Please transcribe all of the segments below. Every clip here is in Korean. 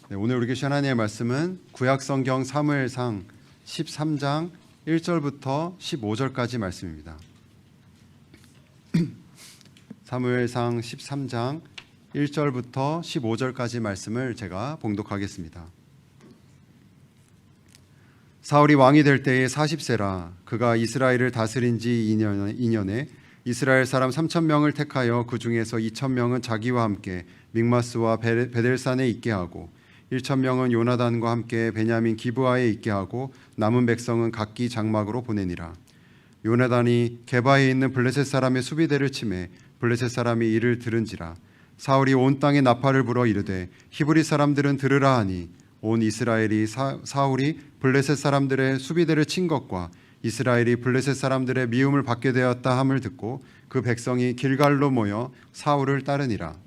네, 오늘 우리 교시 하나님의 말씀은 구약성경 사무엘상 13장 1절부터 15절까지 말씀입니다. 사무엘상 13장 1절부터 15절까지 말씀을 제가 봉독하겠습니다. 사울이 왕이 될 때에 40세라. 그가 이스라엘을 다스린 지 2년에 이스라엘 사람 3,000명을 택하여 그 중에서 2,000명은 자기와 함께 믹마스와 베델산에 있게 하고 1,000명은 요나단과 함께 베냐민 기브아에 있게 하고 남은 백성은 각기 장막으로 보내니라. 요나단이 게바에 있는 블레셋 사람의 수비대를 치매 블레셋 사람이 이를 들은지라. 사울이 온 땅에 나팔을 불어 이르되 히브리 사람들은 들으라 하니 온 이스라엘이 사울이 블레셋 사람들의 수비대를 친 것과 이스라엘이 블레셋 사람들의 미움을 받게 되었다 함을 듣고 그 백성이 길갈로 모여 사울을 따르니라.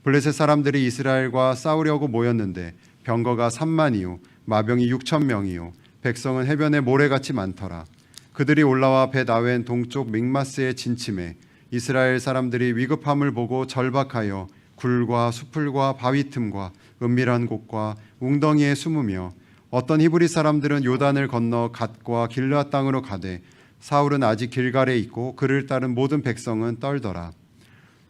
블레셋 사람들이 이스라엘과 싸우려고 모였는데 병거가 3만이요 마병이 6,000명이요 백성은 해변에 모래같이 많더라. 그들이 올라와 벳아웬 동쪽 믹마스에 진침해 이스라엘 사람들이 위급함을 보고 절박하여 굴과 수풀과 바위 틈과 은밀한 곳과 웅덩이에 숨으며 어떤 히브리 사람들은 요단을 건너 갓과 길르앗 땅으로 가되 사울은 아직 길갈에 있고 그를 따른 모든 백성은 떨더라.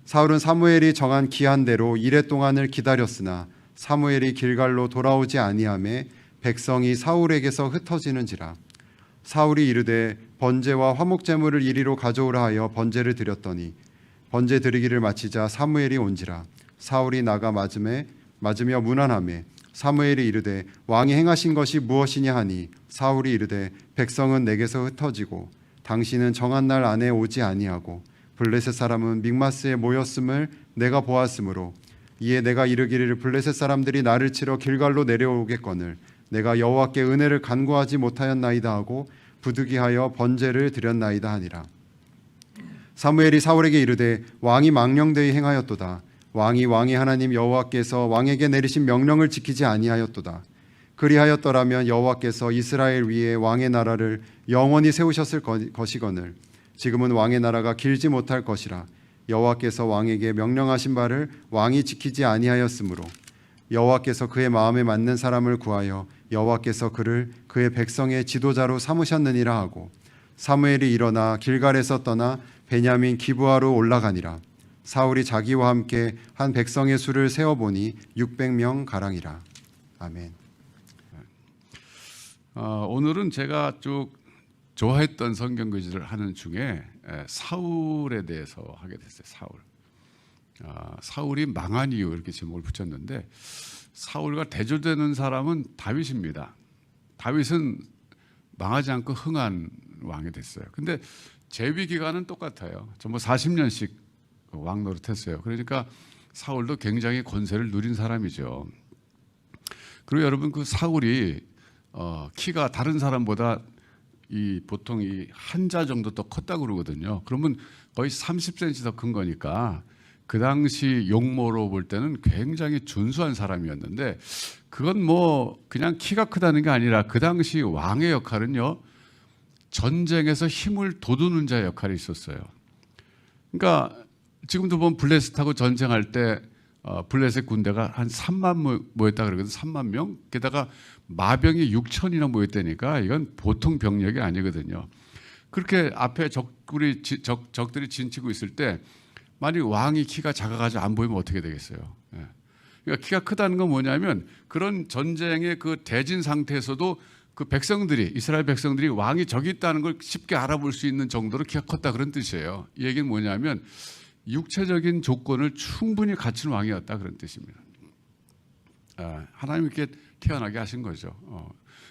사울은 사무엘이 정한 기한대로 이레 동안을 기다렸으나 사무엘이 길갈로 돌아오지 아니하매 백성이 사울에게서 흩어지는지라. 사울이 이르되 번제와 화목 제물을 이리로 가져오라 하여 번제를 드렸더니 번제 드리기를 마치자 사무엘이 온지라. 사울이 나가 맞으며 문안하매 사무엘이 이르되 왕이 행하신 것이 무엇이냐 하니 사울이 이르되 백성은 내게서 흩어지고 당신은 정한 날 안에 오지 아니하고 블레셋 사람은 믹마스에 모였음을 내가 보았으므로 이에 내가 이르기를 블레셋 사람들이 나를 치러 길갈로 내려오겠거늘 내가 여호와께 은혜를 간구하지 못하였나이다 하고 부득이하여 번제를 드렸나이다 하니라. 사무엘이 사울에게 이르되 왕이 망령되이 행하였도다. 왕이 왕의 하나님 여호와께서 왕에게 내리신 명령을 지키지 아니하였도다. 그리하였더라면 여호와께서 이스라엘 위에 왕의 나라를 영원히 세우셨을 것이거늘 지금은 왕의 나라가 길지 못할 것이라. 여호와께서 왕에게 명령하신 바를 왕이 지키지 아니하였으므로 여호와께서 그의 마음에 맞는 사람을 구하여 여호와께서 그를 그의 백성의 지도자로 삼으셨느니라 하고 사무엘이 일어나 길갈에서 떠나 베냐민 기브아로 올라가니라. 사울이 자기와 함께 한 백성의 수를 세어보니 600명 가량이라. 아멘. 오늘은 제가 쭉 좋아했던 성경 교지를 하는 중에 사울에 대해서 하게 됐어요. 사울이 망한 이유 이렇게 제목을 붙였는데 사울과 대조되는 사람은 다윗입니다. 다윗은 망하지 않고 흥한 왕이 됐어요. 근데 재위 기간은 똑같아요. 전부 40년씩 왕 노릇했어요. 그러니까 사울도 굉장히 권세를 누린 사람이죠. 그리고 여러분 그 사울이 키가 다른 사람보다 보통 이 한자 정도 더 컸다고 그러거든요. 그러면 거의 30cm 더 큰 거니까 그 당시 용모로 볼 때는 굉장히 준수한 사람이었는데 그건 뭐 그냥 키가 크다는 게 아니라 그 당시 왕의 역할은요 전쟁에서 힘을 돋우는 자의 역할이 있었어요. 그러니까 지금도 보면 블레셋하고 전쟁할 때 블레셋 군대가 한 3만 모였다 그러거든. 3만 명. 게다가 마병이 6천이나 모였다니까 이건 보통 병력이 아니거든요. 그렇게 앞에 적들이 진치고 있을 때 만약 왕이 키가 작아가지고 안 보이면 어떻게 되겠어요? 그러니까 키가 크다는 건 뭐냐면 그런 전쟁의 그 대진 상태에서도 그 백성들이 이스라엘 백성들이 왕이 저기 있다는 걸 쉽게 알아볼 수 있는 정도로 키가 컸다 그런 뜻이에요. 이 얘기는 뭐냐면 육체적인 조건을 충분히 갖춘 왕이었다 그런 뜻입니다. 하나님 이렇게 태어나게 하신 거죠.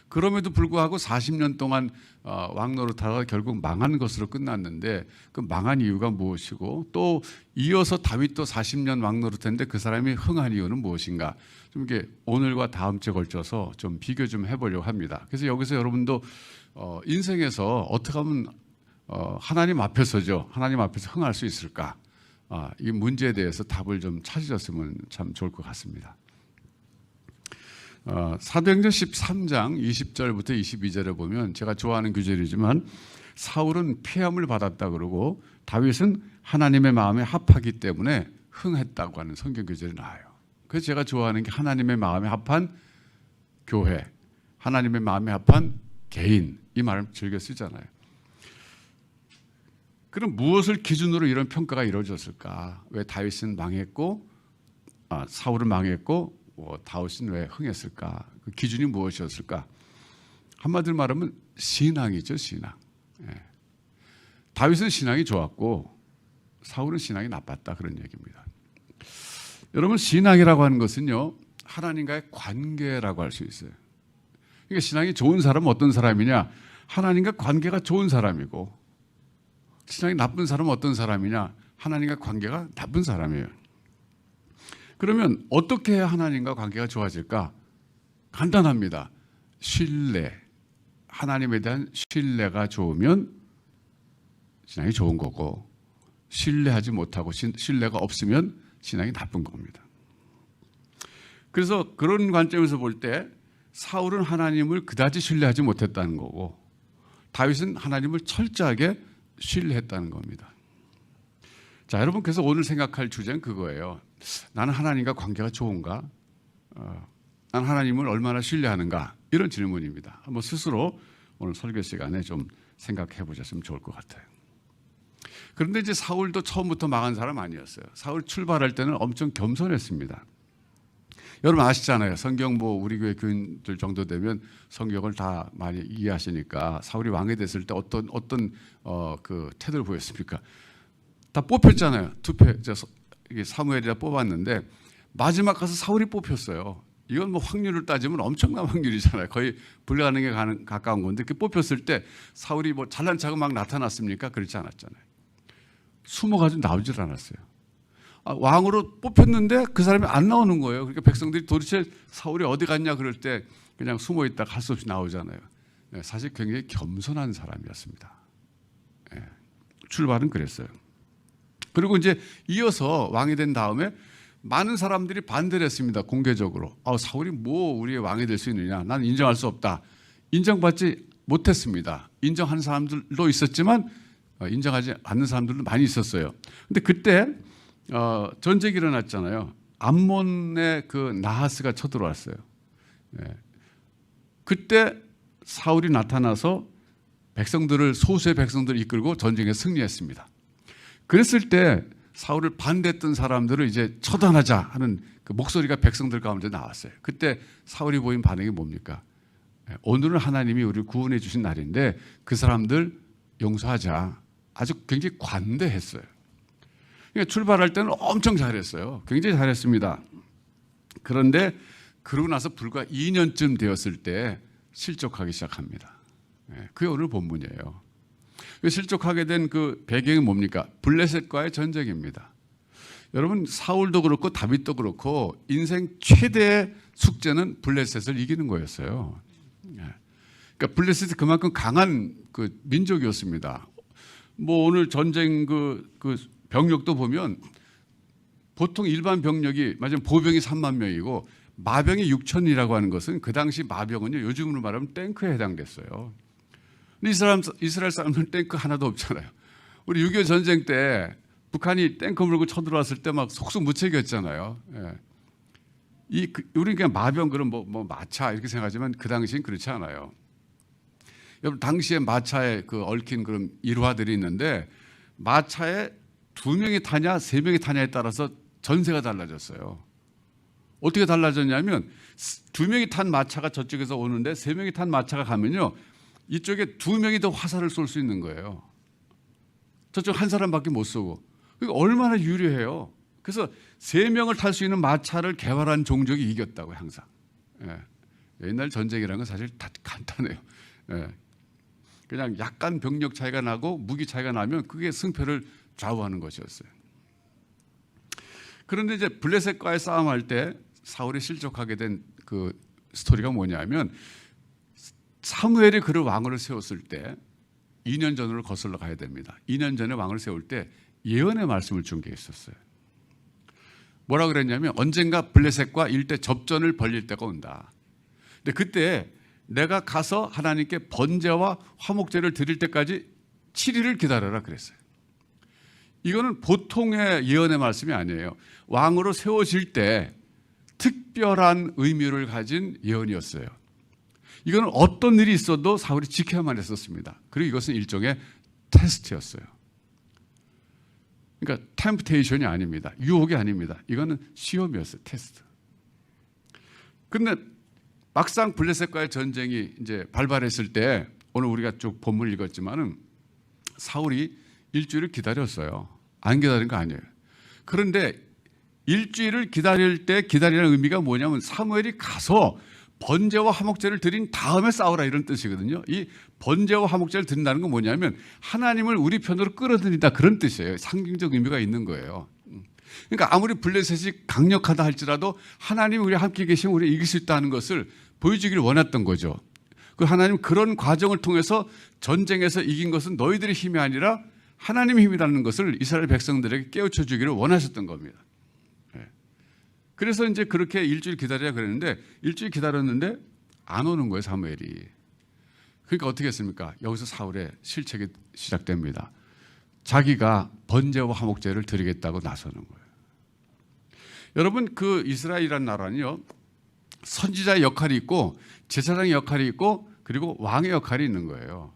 그럼에도 불구하고 40년 동안 왕 노릇하다가 결국 망한 것으로 끝났는데 그 망한 이유가 무엇이고 또 이어서 다윗도 40년 왕 노릇했는데 그 사람이 흥한 이유는 무엇인가 좀 이렇게 오늘과 다음 주에 걸쳐서 좀 비교 좀 해보려고 합니다. 그래서 여기서 여러분도 인생에서 어떻게 하면 하나님 앞에서죠. 하나님 앞에서 흥할 수 있을까? 이 문제에 대해서 답을 좀 찾으셨으면 참 좋을 것 같습니다. 사도행전 13장 20절부터 22절에 보면 제가 좋아하는 구절이지만 사울은 피함을 받았다 그러고 다윗은 하나님의 마음에 합하기 때문에 흥했다고 하는 성경 구절이 나와요. 그래서 제가 좋아하는 게 하나님의 마음에 합한 교회, 하나님의 마음에 합한 개인, 이 말을 즐겨 쓰잖아요. 그럼 무엇을 기준으로 이런 평가가 이루어졌을까? 왜 다윗은 망했고 사울은 망했고 다윗은 왜 흥했을까? 그 기준이 무엇이었을까? 한마디로 말하면 신앙이죠, 신앙. 예. 다윗은 신앙이 좋았고 사울은 신앙이 나빴다, 그런 얘기입니다. 여러분, 신앙이라고 하는 것은요, 하나님과의 관계라고 할 수 있어요. 그러니까 신앙이 좋은 사람은 어떤 사람이냐? 하나님과 관계가 좋은 사람이고, 신앙이 나쁜 사람은 어떤 사람이냐? 하나님과 관계가 나쁜 사람이에요. 그러면 어떻게 해야 하나님과 관계가 좋아질까? 간단합니다. 신뢰. 하나님에 대한 신뢰가 좋으면 신앙이 좋은 거고, 신뢰하지 못하고 신뢰가 없으면 신앙이 나쁜 겁니다. 그래서 그런 관점에서 볼 때 사울은 하나님을 그다지 신뢰하지 못했다는 거고, 다윗은 하나님을 철저하게 신뢰했다는 겁니다. 자, 여러분, 그래서 오늘 생각할 주제는 그거예요. 나는 하나님과 관계가 좋은가? 나는 하나님을 얼마나 신뢰하는가? 이런 질문입니다. 한번 스스로 오늘 설교 시간에 좀 생각해 보셨으면 좋을 것 같아요. 그런데 이제 사울도 처음부터 망한 사람 아니었어요. 사울 출발할 때는 엄청 겸손했습니다. 여러분 아시잖아요. 성경 우리 교회 교인들 정도 되면 성경을 다 많이 이해하시니까 사울이 왕이 됐을 때 어떤 그 태도를 보였습니까? 다 뽑혔잖아요. 사무엘이라 뽑았는데 마지막 가서 사울이 뽑혔어요. 이건 확률을 따지면 엄청난 확률이잖아요. 거의 불가능에 가까운 건데 그 뽑혔을 때 사울이 잘난 척하고 막 나타났습니까? 그렇지 않았잖아요. 숨어가지고 나오질 않았어요. 왕으로 뽑혔는데 그 사람이 안 나오는 거예요. 그러니까 백성들이 도대체 사울이 어디 갔냐 그럴 때 그냥 숨어 있다가 할 수 없이 나오잖아요. 사실 굉장히 겸손한 사람이었습니다. 출발은 그랬어요. 그리고 이제 이어서 왕이 된 다음에 많은 사람들이 반대를 했습니다. 공개적으로. 사울이 우리의 왕이 될 수 있느냐. 나는 인정할 수 없다. 인정받지 못했습니다. 인정하는 사람들도 있었지만 인정하지 않는 사람들도 많이 있었어요. 근데 그때 전쟁이 일어났잖아요. 암몬의 그 나하스가 쳐들어왔어요. 그때 사울이 나타나서 소수의 백성들을 이끌고 전쟁에 승리했습니다. 그랬을 때 사울을 반대했던 사람들을 이제 처단하자 하는 그 목소리가 백성들 가운데 나왔어요. 그때 사울이 보인 반응이 뭡니까? 오늘은 하나님이 우리를 구원해 주신 날인데 그 사람들 용서하자. 아주 굉장히 관대했어요. 그러니까 출발할 때는 엄청 잘했어요. 굉장히 잘했습니다. 그런데 그러고 나서 불과 2년쯤 되었을 때 실족하기 시작합니다. 그게 오늘 본문이에요. 실족하게 된 그 배경이 뭡니까? 블레셋과의 전쟁입니다. 여러분, 사울도 그렇고 다윗도 그렇고 인생 최대의 숙제는 블레셋을 이기는 거였어요. 그러니까 블레셋이 그만큼 강한 그 민족이었습니다. 오늘 전쟁 그 병력도 보면 보통 일반 병력이 보병이 3만 명이고 마병이 6천이라고 하는 것은 그 당시 마병은요, 요즘으로 말하면 탱크에 해당됐어요. 근데 이스라엘 사람들은 탱크 하나도 없잖아요. 우리 6.25 전쟁 때 북한이 탱크 물고 쳐들어왔을 때 막 속수무책이었잖아요. 우리 그냥 마병 그런 마차 이렇게 생각하지만 그 당시엔 그렇지 않아요. 여러분, 당시에 마차에 얽힌 그런 일화들이 있는데 마차에 2명이 타냐 3명이 타냐에 따라서 전세가 달라졌어요. 어떻게 달라졌냐면 2명이 탄 마차가 저쪽에서 오는데 3명이 탄 마차가 가면요, 이쪽에 2명이 더 화살을 쏠 수 있는 거예요. 저쪽 한 사람밖에 못 쏘고. 그러니까 얼마나 유리해요. 그래서 3명을 탈 수 있는 마차를 개발한 종족이 이겼다고 항상. 옛날 전쟁이라는 건 사실 다 간단해요. 그냥 약간 병력 차이가 나고 무기 차이가 나면 그게 승패를 좌우하는 것이었어요. 그런데 이제 블레셋과의 싸움할 때 사울이 실족하게 된 그 스토리가 뭐냐면, 사무엘이 그를 왕으로 세웠을 때 2년 전으로 거슬러 가야 됩니다. 2년 전에 왕을 세울 때 예언의 말씀을 준 게 있었어요. 뭐라 그랬냐면, 언젠가 블레셋과 일대 접전을 벌릴 때가 온다. 근데 그때 내가 가서 하나님께 번제와 화목제를 드릴 때까지 7일을 기다려라 그랬어요. 이거는 보통의 예언의 말씀이 아니에요. 왕으로 세워질 때 특별한 의미를 가진 예언이었어요. 이거는 어떤 일이 있어도 사울이 지켜야만 했었습니다. 그리고 이것은 일종의 테스트였어요. 그러니까 템프테이션이 아닙니다. 유혹이 아닙니다. 이거는 시험이었어요. 테스트. 근데 막상 블레셋과의 전쟁이 이제 발발했을 때 오늘 우리가 쭉 본문을 읽었지만은 사울이 일주일을 기다렸어요. 안 기다린 거 아니에요. 그런데 일주일을 기다릴 때 기다리는 의미가 뭐냐면 사무엘이 가서 번제와 화목제를 드린 다음에 싸우라 이런 뜻이거든요. 이 번제와 화목제를 드린다는 건 뭐냐면 하나님을 우리 편으로 끌어들인다 그런 뜻이에요. 상징적 의미가 있는 거예요. 그러니까 아무리 블레셋이 강력하다 할지라도 하나님이 우리 함께 계시면 우리 이길 수 있다는 것을 보여주기를 원했던 거죠. 그 하나님 그런 과정을 통해서 전쟁에서 이긴 것은 너희들의 힘이 아니라 하나님의 힘이라는 것을 이스라엘 백성들에게 깨우쳐 주기를 원하셨던 겁니다. 그래서 이제 그렇게 일주일 기다리라 그랬는데 일주일 기다렸는데 안 오는 거예요, 사무엘이. 그러니까 어떻게 했습니까? 여기서 사울의 실책이 시작됩니다. 자기가 번제와 화목제를 드리겠다고 나서는 거예요. 여러분 그 이스라엘이라는 나라는요. 선지자의 역할이 있고 제사장의 역할이 있고 그리고 왕의 역할이 있는 거예요.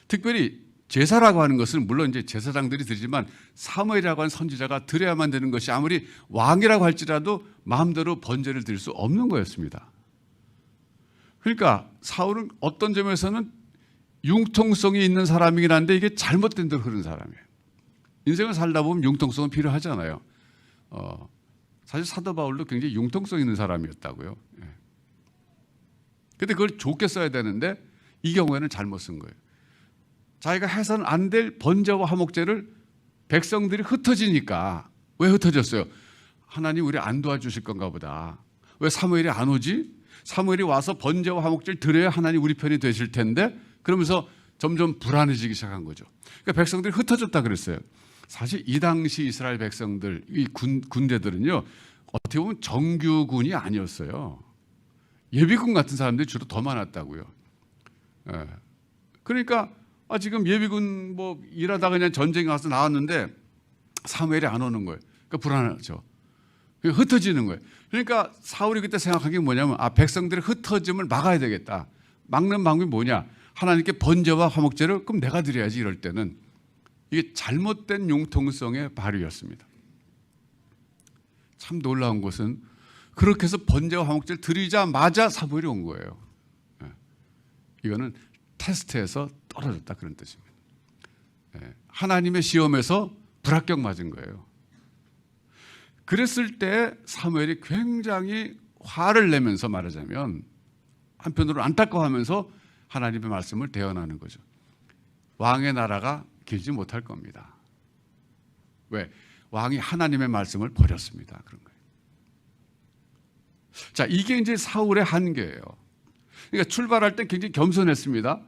특별히 제사라고 하는 것은 물론 이제 제사장들이 드리지만 사무엘이라고 하는 선지자가 드려야만 되는 것이 아무리 왕이라고 할지라도 마음대로 번제를 드릴 수 없는 거였습니다. 그러니까 사울은 어떤 점에서는 융통성이 있는 사람이긴 한데 이게 잘못된 대로 흐르는 사람이에요. 인생을 살다 보면 융통성은 필요하잖아요. 사실 사도 바울도 굉장히 융통성 있는 사람이었다고요. 그런데 그걸 좋게 써야 되는데 이 경우에는 잘못 쓴 거예요. 자기가 해서는 안 될 번제와 화목제를 백성들이 흩어지니까. 왜 흩어졌어요? 하나님 우리 안 도와주실 건가 보다. 왜 사무엘이 안 오지? 사무엘이 와서 번제와 화목제를 드려야 하나님 우리 편이 되실 텐데 그러면서 점점 불안해지기 시작한 거죠. 그러니까 백성들이 흩어졌다 그랬어요. 사실 이 당시 이스라엘 백성들, 이 군대들은요 어떻게 보면 정규군이 아니었어요. 예비군 같은 사람들이 주로 더 많았다고요. 그러니까 지금 예비군 뭐 일하다가 그냥 전쟁에 가서 나왔는데 사무엘이 안 오는 거예요. 그러니까 불안하죠. 흩어지는 거예요. 그러니까 사울이 그때 생각한 게 뭐냐면 백성들의 흩어짐을 막아야 되겠다. 막는 방법이 뭐냐? 하나님께 번제와 화목제를 그럼 내가 드려야지 이럴 때는 이게 잘못된 융통성의 발휘였습니다. 참 놀라운 것은 그렇게 해서 번제와 화목제를 드리자마자 사무엘이 온 거예요. 이거는 테스트에서 떨어졌다 그런 뜻입니다. 하나님의 시험에서 불합격 맞은 거예요. 그랬을 때 사무엘이 굉장히 화를 내면서 말하자면 한편으로 안타까워하면서 하나님의 말씀을 대언하는 거죠. 왕의 나라가 길지 못할 겁니다. 왜? 왕이 하나님의 말씀을 버렸습니다. 그런 거예요. 자, 이게 이제 사울의 한계예요. 그러니까 출발할 때 굉장히 겸손했습니다.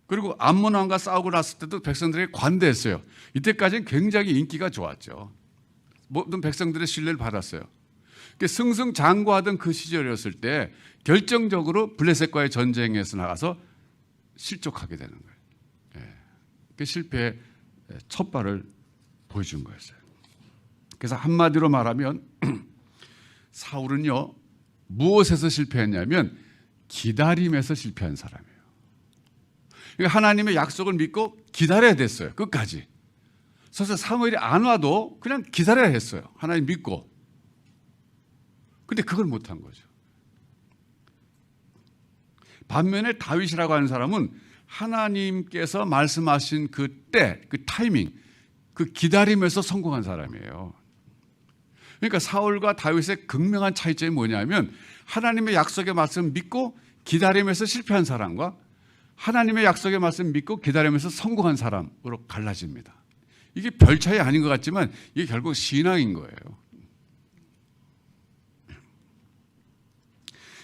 그리고 암몬 왕과 싸우고 났을 때도 백성들에게 관대했어요. 이때까지는 굉장히 인기가 좋았죠. 모든 백성들의 신뢰를 받았어요. 승승장구하던 그 시절이었을 때 결정적으로 블레셋과의 전쟁에서 나가서 실족하게 되는 거예요. 그 실패의 첫 발을 보여준 거였어요. 그래서 한마디로 말하면 사울은요 무엇에서 실패했냐면 기다림에서 실패한 사람이에요. 그러니까 하나님의 약속을 믿고 기다려야 됐어요. 끝까지. 그래서 사무엘이 안 와도 그냥 기다려야 했어요. 하나님 믿고. 근데 그걸 못한 거죠. 반면에 다윗이라고 하는 사람은 하나님께서 말씀하신 그 때, 그 타이밍, 그 기다림에서 성공한 사람이에요. 그러니까 사울과 다윗의 극명한 차이점이 뭐냐면 하나님의 약속의 말씀 믿고 기다림에서 실패한 사람과 하나님의 약속의 말씀 믿고 기다림에서 성공한 사람으로 갈라집니다. 이게 별 차이 아닌 것 같지만 이게 결국 신앙인 거예요.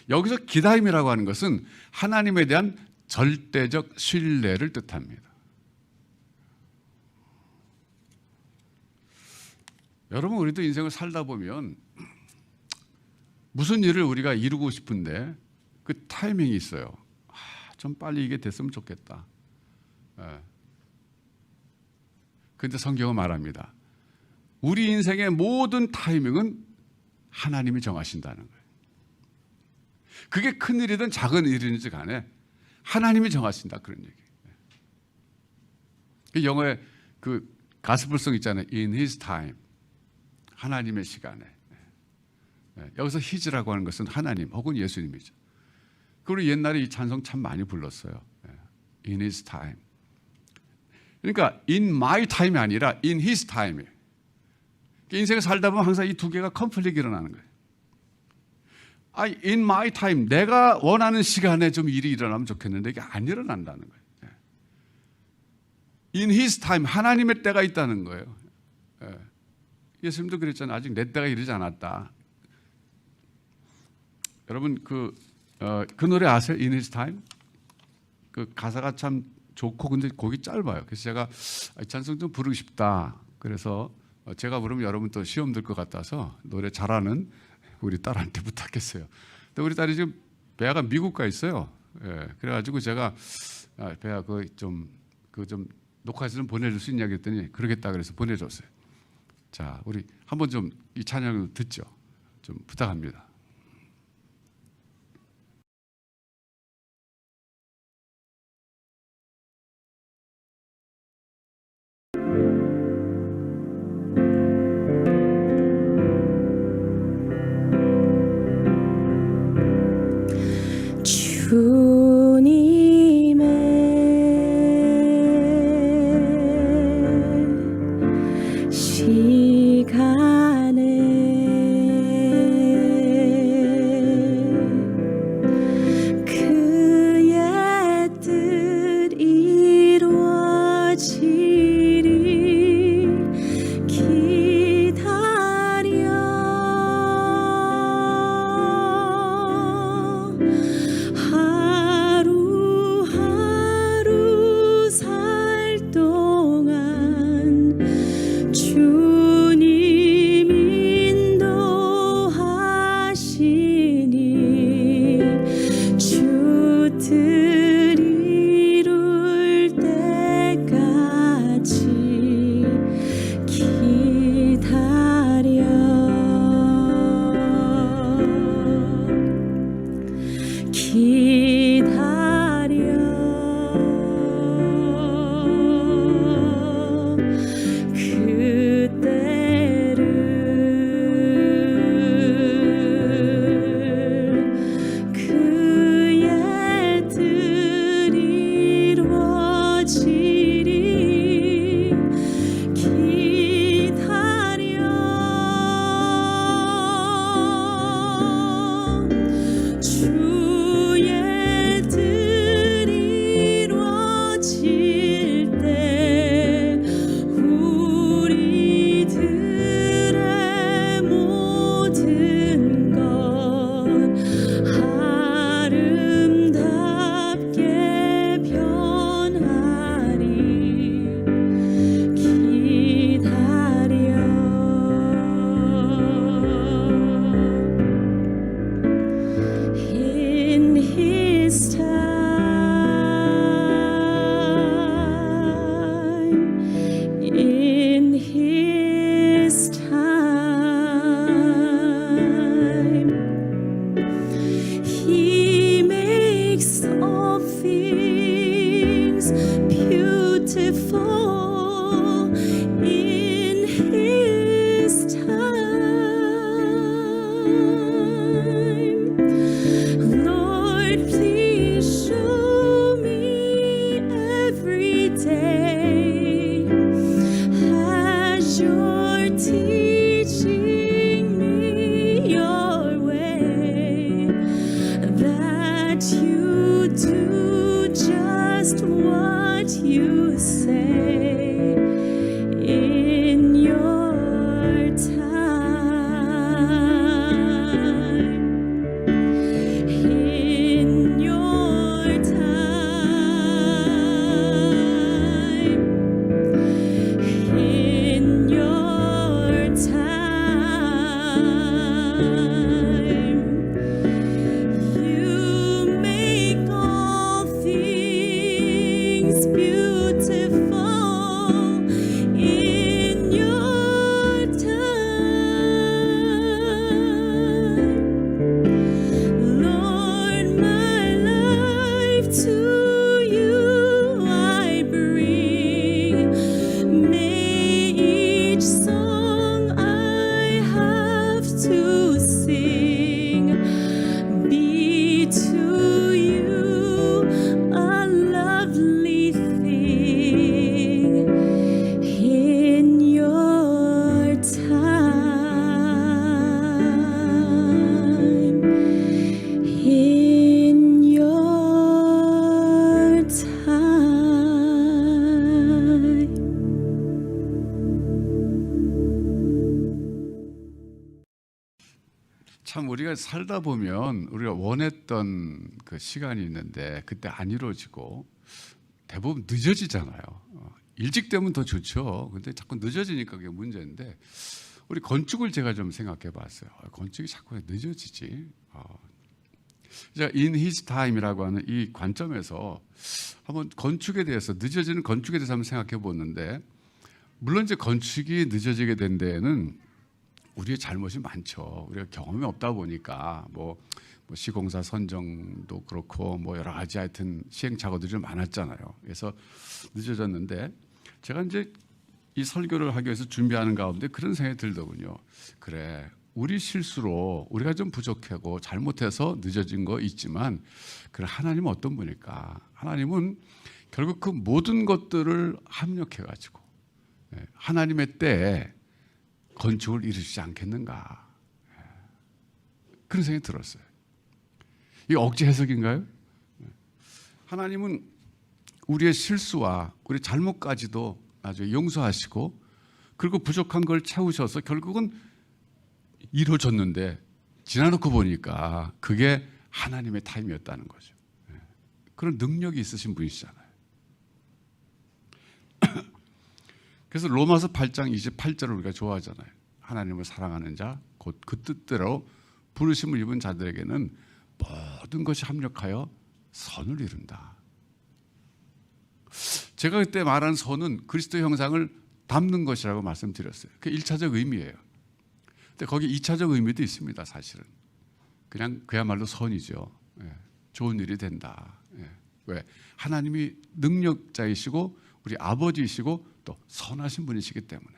여기서 기다림이라고 하는 것은 하나님에 대한 절대적 신뢰를 뜻합니다. 여러분 우리도 인생을 살다 보면 무슨 일을 우리가 이루고 싶은데 그 타이밍이 있어요. 좀 빨리 이게 됐으면 좋겠다. 그런데 성경은 말합니다. 우리 인생의 모든 타이밍은 하나님이 정하신다는 거예요. 그게 큰 일이든 작은 일이든지 간에 하나님이 정하신다 그런 얘기예요. 영어에 그 가스불송 있잖아요. In His time. 하나님의 시간에. 여기서 His라고 하는 것은 하나님 혹은 예수님이죠. 그리고 옛날에 이 찬송 참 많이 불렀어요. In His time. 그러니까 in my time이 아니라 in His time이에요. 인생을 살다 보면 항상 이 두 개가 컨플릭이 일어나는 거예요. In my time, 내가 원하는 시간에 좀 일이 일어나면 좋겠는데 이게 안 일어난다는 거예요. In His time, 하나님의 때가 있다는 거예요. 예수님도 그랬잖아요. 아직 내 때가 이르지 않았다. 여러분 그 노래 아세요? In His time? 그 가사가 참 좋고 근데 곡이 짧아요. 그래서 제가 이 찬송 좀 부르고 싶다. 그래서 제가 부르면 여러분 또 시험 들 것 같아서 노래 잘하는 우리 딸한테 부탁했어요. 근데 우리 딸이 지금 배아가 미국 가 있어요. 그래가지고 제가 배아 그 좀 녹화해서 좀 보내줄 수 있냐 했더니 그러겠다 그래서 보내줬어요. 자, 우리 한번 좀 이 찬양을 듣죠. 좀 부탁합니다. 주님의 시간에 그의 뜻 이루어지리 기다려 하루하루 살 동안 주님 인도하시니 주 뜻 이룰 때까지 그의 뜻 이루어지리 기다려 주의 뜻 이루어질 때 우리들의 모든 것 아름답게 변하리 기다려 In His time, in His time, He makes all things beautiful in His time. Lord, please show me every day as you're teaching me your way, that you do just what you say in your time. In your time, in your 참 우리가 살다 보면 우리가 원했던 그 시간이 있는데 그때 안 이루어지고 대부분 늦어지잖아요. 일찍 되면 더 좋죠. 근데 자꾸 늦어지니까 그게 문제인데 우리 건축을 제가 좀 생각해 봤어요. 건축이 자꾸 늦어지지. 제가 In His Time이라고 하는 이 관점에서 한번 건축에 대해서 늦어지는 건축에 대해서 한번 생각해 보는데 물론 이제 건축이 늦어지게 된 데에는 우리의 잘못이 많죠. 우리가 경험이 없다 보니까 뭐 시공사 선정도 그렇고 뭐 여러 가지 하여튼 시행착오들이 좀 많았잖아요. 그래서 늦어졌는데 제가 이제 이 설교를 하기 위해서 준비하는 가운데 그런 생각이 들더군요. 그래, 우리 실수로 우리가 좀 부족하고 잘못해서 늦어진 거 있지만 그래, 하나님은 어떤 분일까? 하나님은 결국 그 모든 것들을 합력해가지고 하나님의 때에 건축을 이루시지 않겠는가? 그런 생각이 들었어요. 이게 억지 해석인가요? 하나님은 우리의 실수와 우리 잘못까지도 나중에 용서하시고 그리고 부족한 걸 채우셔서 결국은 이루어졌는데 지나놓고 보니까 그게 하나님의 타임이었다는 거죠. 그런 능력이 있으신 분이시잖아요. 그래서 로마서 8장 28절을 우리가 좋아하잖아요. 하나님을 사랑하는 자, 곧 그 뜻대로 부르심을 입은 자들에게는 모든 것이 합력하여 선을 이룬다. 제가 그때 말한 선은 그리스도의 형상을 담는 것이라고 말씀드렸어요. 그게 1차적 의미예요. 근데 거기 2차적 의미도 있습니다. 사실은 그냥 그야말로 선이죠. 좋은 일이 된다. 왜? 하나님이 능력자이시고 우리 아버지이시고 또 선하신 분이시기 때문에.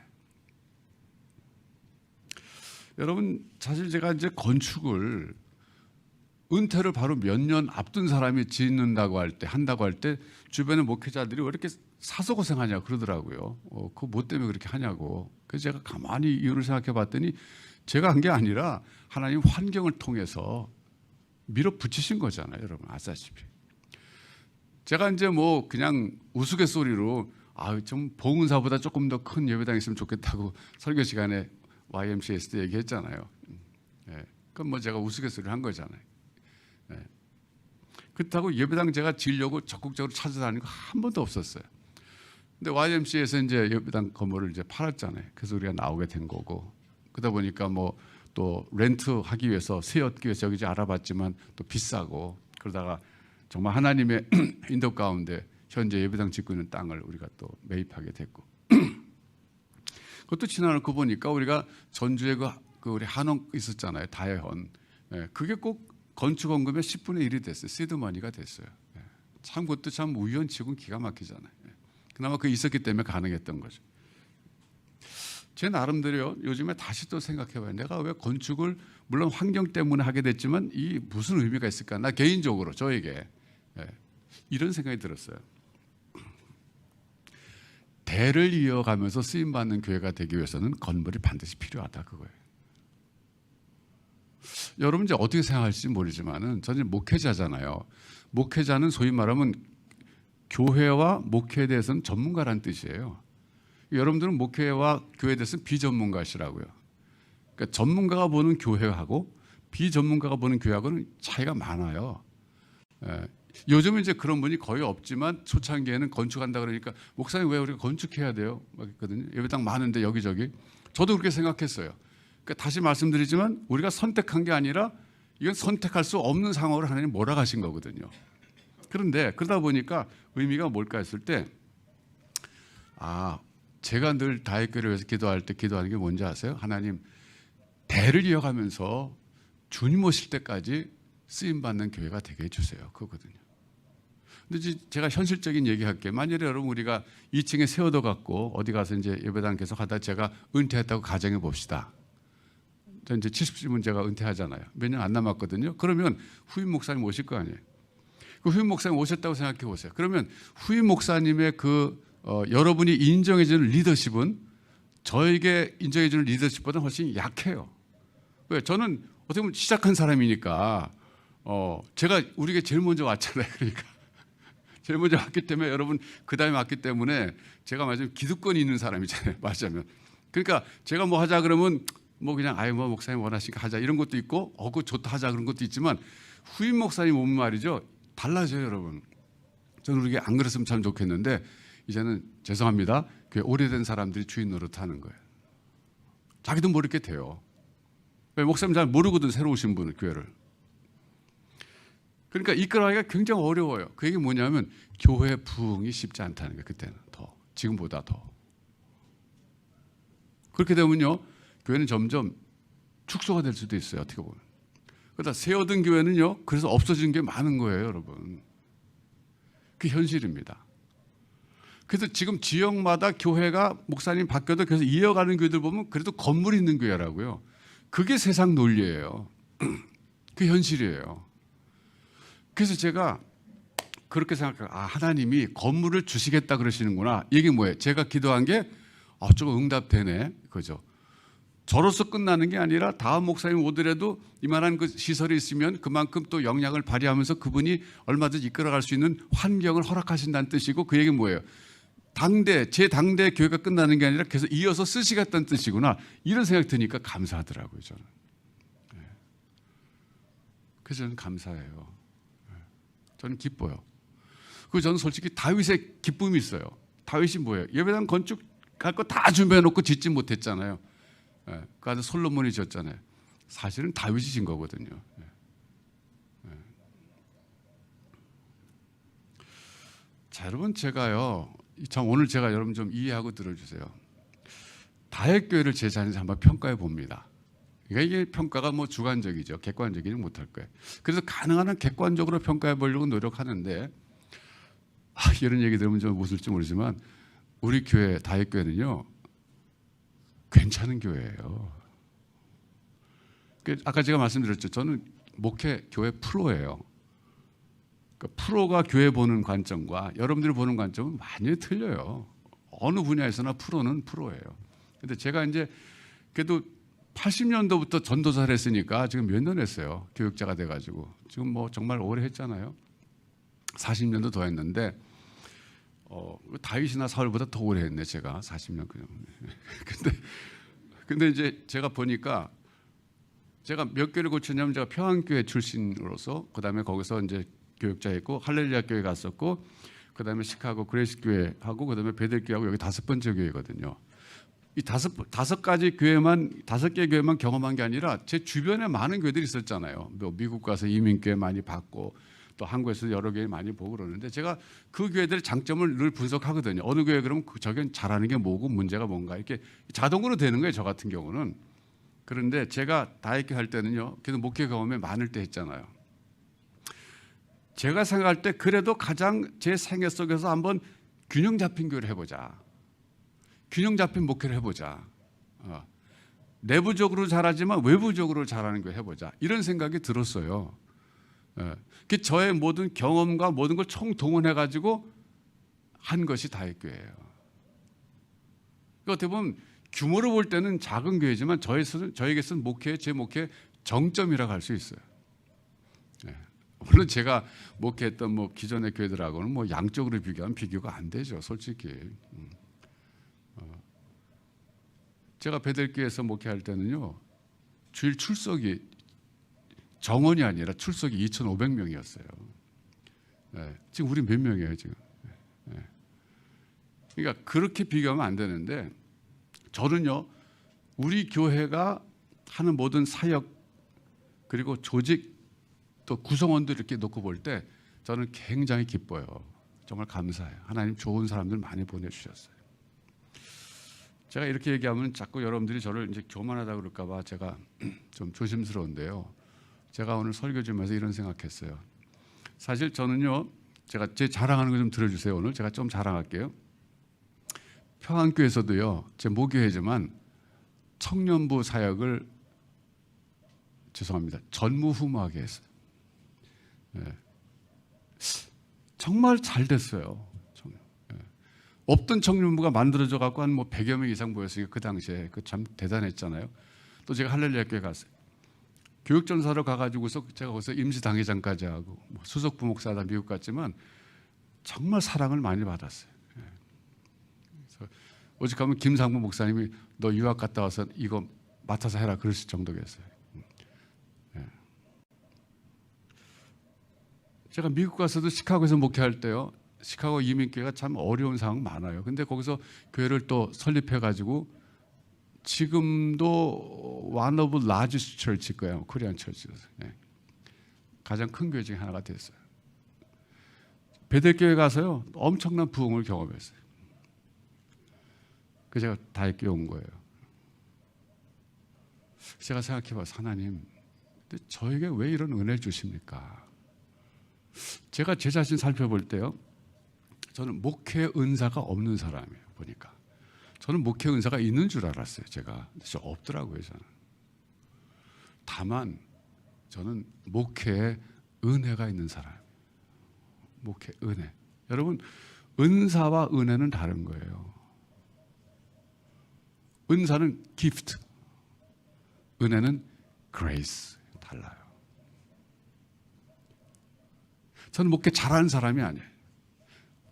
여러분, 사실 제가 이제 건축을 은퇴를 바로 몇 년 앞둔 사람이 짓는다고 할 때, 한다고 할 때 주변의 목회자들이 왜 이렇게 사서 고생하냐 그러더라고요. 그거 뭐 때문에 그렇게 하냐고. 그래서 제가 가만히 이유를 생각해 봤더니 제가 한 게 아니라 하나님 환경을 통해서 밀어붙이신 거잖아요. 여러분 아시다시피. 제가 이제 뭐 그냥 우스갯소리로 좀 봉은사보다 조금 더 큰 예배당이 있으면 좋겠다고 설교 시간에 YMCA 때 얘기했잖아요. 그건 뭐 제가 우스갯소리를 한 거잖아요. 그렇다고 예배당 제가 지으려고 적극적으로 찾아다니는 거 한 번도 없었어요. 근데 YMCA에서 이제 예배당 건물을 이제 팔았잖아요. 그래서 우리가 나오게 된 거고, 그러다 보니까 뭐 또 렌트 하기 위해서 세 얻기 위해서 여기저기 알아봤지만 또 비싸고, 그러다가 정말 하나님의 인도 가운데 현재 예배당 짓고 있는 땅을 우리가 또 매입하게 됐고, 그것도 지나놓고 보니까 우리가 전주에 그 우리 한원 있었잖아요. 다혜헌. 그게 꼭 건축원금의 10분의 1이 됐어요. 시드머니가 됐어요. 참 그것도 참 우연치고는 기가 막히잖아요. 그나마 그게 있었기 때문에 가능했던 거죠. 제 나름대로 요즘에 다시 또 생각해봐요. 내가 왜 건축을 물론 환경 때문에 하게 됐지만 이 무슨 의미가 있을까? 나 개인적으로 저에게 이런 생각이 들었어요. 대를 이어가면서 쓰임받는 교회가 되기 위해서는 건물이 반드시 필요하다, 그거예요. 여러분 이제 어떻게 생각할지 모르지만은 저는 목회자잖아요. 목회자는 소위 말하면 교회와 목회에 대해서는 전문가란 뜻이에요. 여러분들은 목회와 교회에 대해서는 비전문가시라고요. 그러니까 전문가가 보는 교회하고 비전문가가 보는 교회하고는 차이가 많아요. 요즘은 이제 그런 분이 거의 없지만 초창기에는 건축한다 그러니까 목사님 왜 우리가 건축해야 돼요? 막 했거든요. 예배당 많은데 여기저기. 저도 그렇게 생각했어요. 그러니까 다시 말씀드리지만 우리가 선택한 게 아니라 이건 선택할 수 없는 상황으로 하나님 몰아가신 거거든요. 그런데 그러다 보니까 의미가 뭘까 했을 때 제가 늘 다윗교회를 위해서 기도할 때 기도하는 게 뭔지 아세요? 하나님 대를 이어가면서 주님 오실 때까지 쓰임받는 교회가 되게 해주세요. 그거거든요. 근데 제가 현실적인 얘기할게요. 만약에 여러분 우리가 2층에 새 얻어 갖고 어디 가서 이제 예배당 계속 하다 제가 은퇴했다고 가정해 봅시다. 전 이제 70쯤은 제가 은퇴하잖아요. 몇 년 안 남았거든요. 그러면 후임 목사님 오실 거 아니에요. 그 후임 목사님 오셨다고 생각해 보세요. 그러면 후임 목사님의 여러분이 인정해주는 리더십은 저에게 인정해주는 리더십보다 훨씬 약해요. 왜? 저는 어떻게 보면 시작한 사람이니까 제가 우리에게 제일 먼저 왔잖아요. 그러니까 제일 먼저 왔기 때문에 여러분 그 다음에 왔기 때문에 제가 말하자면 기득권이 있는 사람이잖아요. 말하자면. 그러니까 제가 뭐 하자 그러면 뭐 그냥 아이 뭐 목사님 원하시니까 하자 이런 것도 있고 그거 좋다 하자 그런 것도 있지만 후임 목사님 오면 말이죠 달라져요 여러분. 저는 우리가 안 그랬으면 참 좋겠는데 이제는 죄송합니다. 교회 오래된 사람들이 주인 노릇하는 거예요. 자기도 모르게 돼요. 왜 목사님 잘 모르거든 새로 오신 분은 교회를. 그러니까 이끌어가기가 굉장히 어려워요. 그 얘기 뭐냐면 교회 부흥이 쉽지 않다는 거예요. 그때는 더 지금보다 더. 그렇게 되면요 교회는 점점 축소가 될 수도 있어요. 어떻게 보면. 그러다 새 얻은 교회는요 그래서 없어지는 게 많은 거예요 여러분. 그 현실입니다. 그래서 지금 지역마다 교회가 목사님 바뀌어도 계속 이어가는 교회들 보면 그래도 건물이 있는 교회라고요. 그게 세상 논리예요. 그 현실이에요. 그래서 제가 그렇게 생각해요. 하나님이 건물을 주시겠다 그러시는구나. 이게 뭐예요? 제가 기도한 게 조금 응답되네. 그죠? 저로서 끝나는 게 아니라 다음 목사님 오더라도 이만한 그 시설이 있으면 그만큼 또 영향을 발휘하면서 그분이 얼마든지 이끌어갈 수 있는 환경을 허락하신다는 뜻이고 그 얘기는 뭐예요? 제 당대 교회가 끝나는 게 아니라 계속 이어서 쓰시겠다는 뜻이구나. 이런 생각이 드니까 감사하더라고요 저는. 그래서 저는 감사해요. 저는 기뻐요. 그리고 저는 솔직히 다윗의 기쁨이 있어요. 다윗이 뭐예요? 예배당 건축할 거 다 준비해놓고 짓지 못했잖아요. 그 아들 솔로몬이 지었잖아요. 사실은 다윗이 진 거거든요. 자, 여러분 제가요. 참 오늘 제가 여러분 좀 이해하고 들어주세요. 다윗교회를 제 자신에서 한번 평가해 봅니다. 그러니까 이게 평가가 뭐 주관적이죠. 객관적이지 못할 거예요. 그래서 가능한 한 객관적으로 평가해 보려고 노력하는데 이런 얘기 들으면 좀 웃을지 모르지만 우리 교회 다윗교회는요. 괜찮은 교회예요. 아까 제가 말씀드렸죠. 저는 목회 교회 프로예요. 그러니까 프로가 교회 보는 관점과 여러분들이 보는 관점은 많이 틀려요. 어느 분야에서나 프로는 프로예요. 근데 제가 이제 그래도 80년도부터 전도사를 했으니까 지금 몇 년 했어요. 교육자가 돼가지고 지금 뭐 정말 오래 했잖아요. 40년도 더 했는데 다윗이나 사울보다 더 오래 했네 제가 40년 그냥. 근데 이제 제가 보니까 제가 몇 교회를 고쳤냐면 제가 평안교회 출신으로서 그다음에 거기서 이제 교육자했고 할렐루야 교회 갔었고 그다음에 시카고 그레이스 교회 하고 그다음에 베델교회하고 여기 5번째 교회거든요. 이 다섯 가지 교회만 5개 교회만 경험한 게 아니라 제 주변에 많은 교회들이 있었잖아요. 뭐 미국 가서 이민교회 많이 받고 또 한국에서 여러 교회 많이 보고 그러는데 제가 그 교회들의 장점을 늘 분석하거든요. 어느 교회 그러면 저게 잘하는 게 뭐고 문제가 뭔가 이렇게 자동으로 되는 거예요. 저 같은 경우는. 그런데 제가 다윗교회 할 때는요. 그래도 목회 경험이 많을 때 했잖아요. 제가 생각할 때 그래도 가장 제 생애 속에서 한번 균형 잡힌 교회를 해보자. 균형 잡힌 목회를 해보자. 내부적으로 잘하지만 외부적으로 잘하는 교회 해보자. 이런 생각이 들었어요. 그 저의 모든 경험과 모든 걸 총동원해가지고 한 것이 다윗교회예요. 어떻게 보면 규모로 볼 때는 작은 교회지만 저에게서는 제 목회 정점이라고 할 수 있어요. 물론 제가 목회했던 뭐 기존의 교회들하고는 뭐 양쪽으로 비교하면 비교가 안 되죠, 솔직히. 제가 베델교회에서 목회할 때는요, 주일 출석이 정원이 아니라 출석이 2,500명이었어요. 지금 우리 몇 명이에요, 지금? 그러니까 그렇게 비교하면 안 되는데, 저는요, 우리 교회가 하는 모든 사역, 그리고 조직, 또 구성원들 이렇게 놓고 볼 때 저는 굉장히 기뻐요. 정말 감사해요. 하나님 좋은 사람들 많이 보내주셨어요. 제가 이렇게 얘기하면 자꾸 여러분들이 저를 이제 교만하다 그럴까 봐 제가 좀 조심스러운데요. 제가 오늘 설교 좀 해서 이런 생각했어요. 사실 저는요, 제가 제 자랑하는 거 좀 들어주세요. 오늘 제가 좀 자랑할게요. 평안교회에서도요, 제 모교회지만 청년부 사역을 죄송합니다. 전무후무하게 했어요. 정말 잘 됐어요. 없던 청년부가 만들어져 갖고 한 뭐 100여 명 이상 모였으니까 그 당시에 그 참 대단했잖아요. 또 제가 할렐루야 교회 갔어요. 교육전사로 가가지고서 제가 거기서 임시 당회장까지 하고 뭐 수석 부목사다 미국 갔지만 정말 사랑을 많이 받았어요. 그래서 오직 하면 김상무 목사님이 너 유학 갔다 와서 이거 맡아서 해라 그랬을 정도겠어요. 제가 미국 가서도 시카고에서 목회할 때요, 시카고 이민교회가 참 어려운 상황 많아요. 근데 거기서 교회를 또 설립해 가지고 지금도 one of largest church일 거예요. 코리안 처치에서. 가장 큰 교회 중에 하나가 됐어요. 베델교회 가서요, 엄청난 부흥을 경험했어요. 그래서 제가 다윗교회 온 거예요. 제가 생각해봐서 하나님, 근데 저에게 왜 이런 은혜를 주십니까? 제가 제 자신 살펴볼 때요, 저는 목회 은사가 없는 사람이에요. 보니까 저는 목회 은사가 있는 줄 알았어요. 제가 진짜 없더라고요. 저는. 다만 저는 목회에 은혜가 있는 사람이에요. 목회 은혜. 여러분, 은사와 은혜는 다른 거예요. 은사는 gift, 은혜는 grace. 달라요. 저는 목회 잘하는 사람이 아니에요.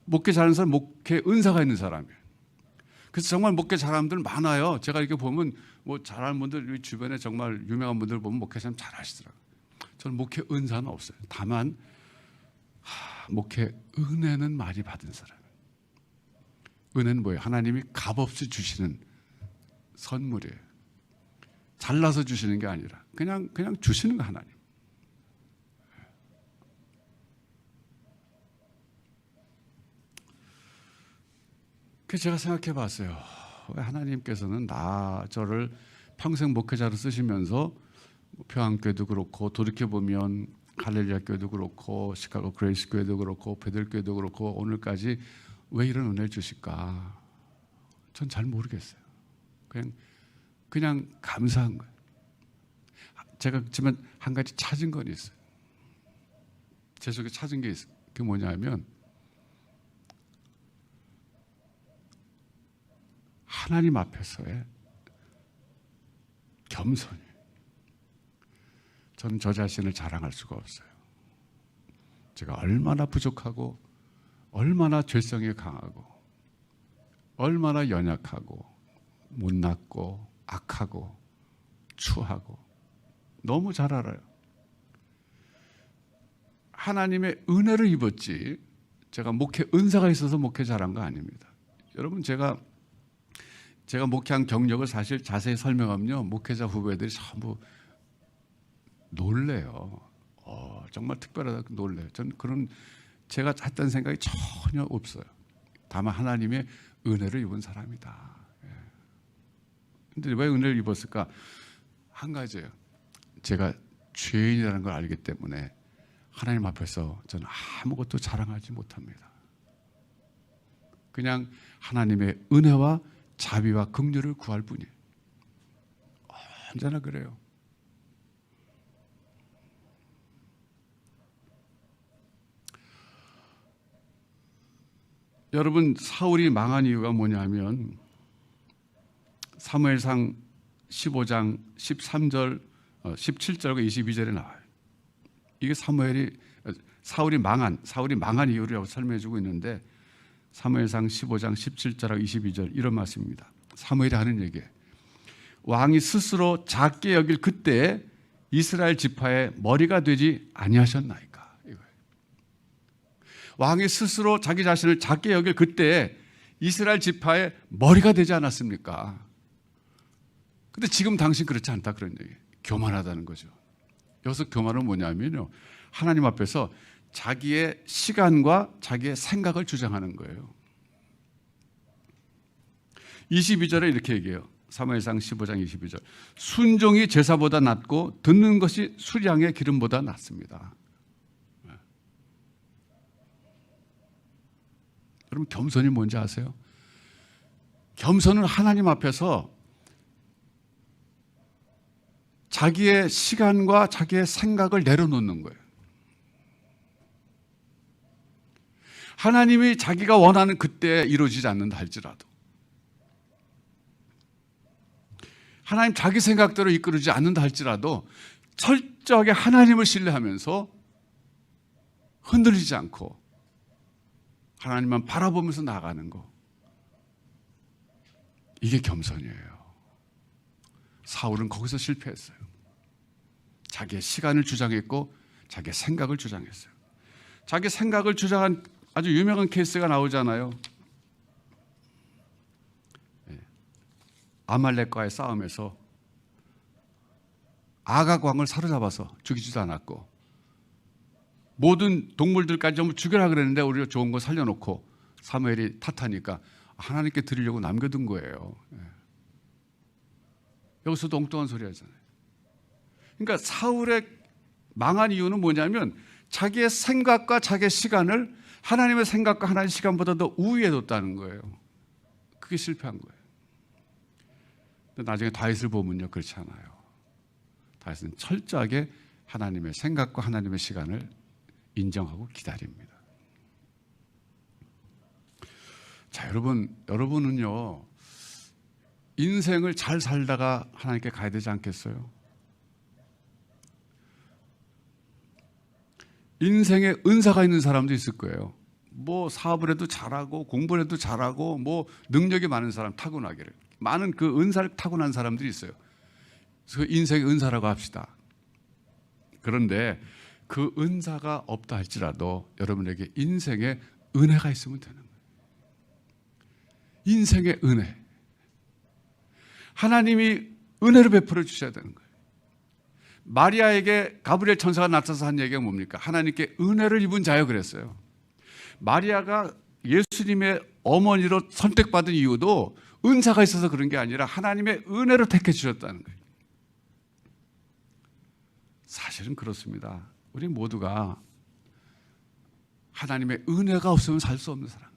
목회 잘하는 사람, 목회 은사가 있는 사람이에요. 그래서 정말 목회 잘하는 분들 많아요. 제가 이렇게 보면 뭐 잘하는 분들, 주변에 정말 유명한 분들 보면 목회 참 잘하시더라고요. 저는 목회 은사는 없어요. 다만 목회 은혜는 많이 받은 사람이에요. 은혜는 뭐예요? 하나님이 값없이 주시는 선물이에요. 잘나서 주시는 게 아니라 그냥 주시는 거, 하나님. 그래서 제가 생각해 봤어요. 왜 하나님께서는 저를 평생 목회자로 쓰시면서 평안교회도 그렇고, 돌이켜보면 할렐루야 교회도 그렇고, 시카고 그레이스 교회도 그렇고, 베델교회도 그렇고, 오늘까지 왜 이런 은혜를 주실까? 전 잘 모르겠어요. 그냥 감사한 거예요. 제가 그렇지만 한 가지 찾은 건 있어요. 제 속에 찾은 게 있어요. 그게 뭐냐면 하나님 앞에서의 겸손이에요. 저는 저 자신을 자랑할 수가 없어요. 제가 얼마나 부족하고, 얼마나 죄성이 강하고, 얼마나 연약하고, 못났고, 악하고, 추하고, 너무 잘 알아요. 하나님의 은혜를 입었지, 제가 목회 은사가 있어서 목회 잘한 거 아닙니다. 여러분, 제가 목회한 경력을 사실 자세히 설명하면요, 목회자 후배들이 전부 놀래요. 정말 특별하다고 놀래요. 저는 제가 했던 생각이 전혀 없어요. 다만 하나님의 은혜를 입은 사람이다. 근데 왜 은혜를 입었을까? 한 가지예요. 제가 죄인이라는 걸 알기 때문에 하나님 앞에서 저는 아무것도 자랑하지 못합니다. 그냥 하나님의 은혜와 자비와 긍휼을 구할 뿐이에요. 언제나 그래요. 여러분, 사울이 망한 이유가 뭐냐면 사무엘상 15장 13절, 17절과 22절에 나와요. 이게 사울이 망한 이유를 설명해주고 있는데, 사무엘상 15장 17절하고 22절 이런 말씀입니다. 사무엘이 하는 얘기예요. 왕이 스스로 작게 여길 그때 이스라엘 지파의 머리가 되지 아니하셨나이까. 이거예요. 왕이 스스로 자기 자신을 작게 여길 그때 이스라엘 지파의 머리가 되지 않았습니까? 근데 지금 당신 그렇지 않다, 그런 얘기예요. 교만하다는 거죠. 여기서 교만은 뭐냐면요, 하나님 앞에서 자기의 시간과 자기의 생각을 주장하는 거예요. 22절에 이렇게 얘기해요. 사무엘상 15장 22절. 순종이 제사보다 낫고 듣는 것이 수량의 기름보다 낫습니다. 여러분, 겸손이 뭔지 아세요? 겸손은 하나님 앞에서 자기의 시간과 자기의 생각을 내려놓는 거예요. 하나님이 자기가 원하는 그때에 이루어지지 않는다 할지라도, 하나님 자기 생각대로 이끌어지지 않는다 할지라도 철저하게 하나님을 신뢰하면서 흔들리지 않고 하나님만 바라보면서 나아가는 거, 이게 겸손이에요. 사울은 거기서 실패했어요. 자기의 시간을 주장했고 자기의 생각을 주장했어요. 자기 생각을 주장한 아주 유명한 케이스가 나오잖아요. 아말렉과의 싸움에서 아각 왕을 사로잡아서 죽이지도 않았고 모든 동물들까지 전부 죽여라 그랬는데 우리가 좋은 거 살려놓고 사무엘이 탓하니까 하나님께 드리려고 남겨둔 거예요. 여기서도 엉뚱한 소리 하잖아요. 그러니까 사울의 망한 이유는 뭐냐면 자기의 생각과 자기의 시간을 하나님의 생각과 하나님의 시간보다 더 우위에 뒀다는 거예요. 그게 실패한 거예요. 근데 나중에 다윗을 보면요, 그렇지 않아요. 다윗은 철저하게 하나님의 생각과 하나님의 시간을 인정하고 기다립니다. 자, 여러분은요, 인생을 잘 살다가 하나님께 가야 되지 않겠어요? 인생에 은사가 있는 사람도 있을 거예요. 뭐 사업을 해도 잘하고 공부를 해도 잘하고 뭐 능력이 많은 사람, 타고나기를 많은 그 은사를 타고난 사람들이 있어요. 그래서 인생의 은사라고 합시다. 그런데 그 은사가 없다 할지라도 여러분에게 인생의 은혜가 있으면 되는 거예요. 인생의 은혜. 하나님이 은혜를 베풀어 주셔야 되는 거예요. 마리아에게 가브리엘 천사가 나타나서 한 얘기가 뭡니까? 하나님께 은혜를 입은 자여 그랬어요. 마리아가 예수님의 어머니로 선택받은 이유도 은사가 있어서 그런 게 아니라 하나님의 은혜로 택해 주셨다는 거예요. 사실은 그렇습니다. 우리 모두가 하나님의 은혜가 없으면 살 수 없는 사람들이에요.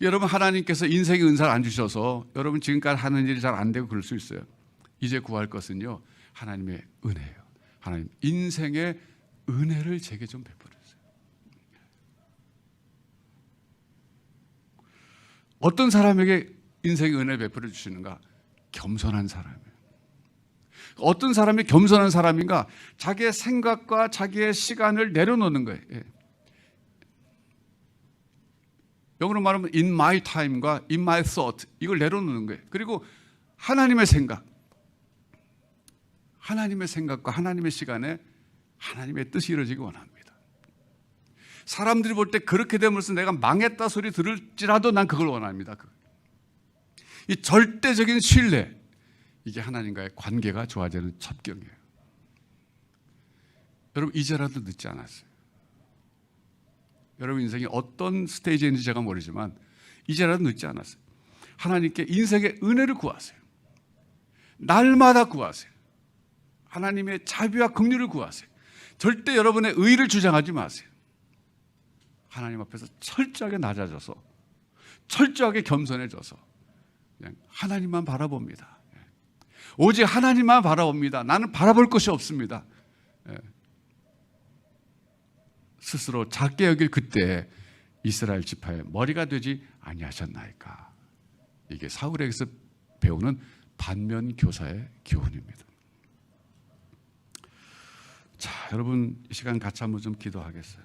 여러분, 하나님께서 인생의 은사를 안 주셔서 여러분 지금까지 하는 일이 잘 안 되고 그럴 수 있어요. 이제 구할 것은요, 하나님의 은혜예요. 하나님 인생의 은혜를 제게 좀 베풀어 주세요. 어떤 사람에게 인생의 은혜를 베풀어 주시는가? 겸손한 사람이에요. 어떤 사람이 겸손한 사람인가? 자기의 생각과 자기의 시간을 내려놓는 거예요. 영어로 말하면 in my time과 in my thought, 이걸 내려놓는 거예요. 그리고 하나님의 생각, 하나님의 생각과 하나님의 시간에 하나님의 뜻이 이루어지기 원합니다. 사람들이 볼 때 그렇게 됨으로써 내가 망했다 소리 들을지라도 난 그걸 원합니다. 이 절대적인 신뢰, 이게 하나님과의 관계가 좋아지는 첩경이에요. 여러분, 이제라도 늦지 않았어요. 여러분 인생이 어떤 스테이지에 있는지 제가 모르지만 이제라도 늦지 않았어요. 하나님께 인생의 은혜를 구하세요. 날마다 구하세요. 하나님의 자비와 긍휼을 구하세요. 절대 여러분의 의를 주장하지 마세요. 하나님 앞에서 철저하게 낮아져서, 철저하게 겸손해져서 그냥 하나님만 바라봅니다. 오직 하나님만 바라봅니다. 나는 바라볼 것이 없습니다. 스스로 작게 여길 그때 이스라엘 지파의 머리가 되지 아니하셨나이까. 이게 사울에게서 배우는 반면 교사의 교훈입니다. 자, 여러분 이 시간 같이 한번 좀 기도하겠어요.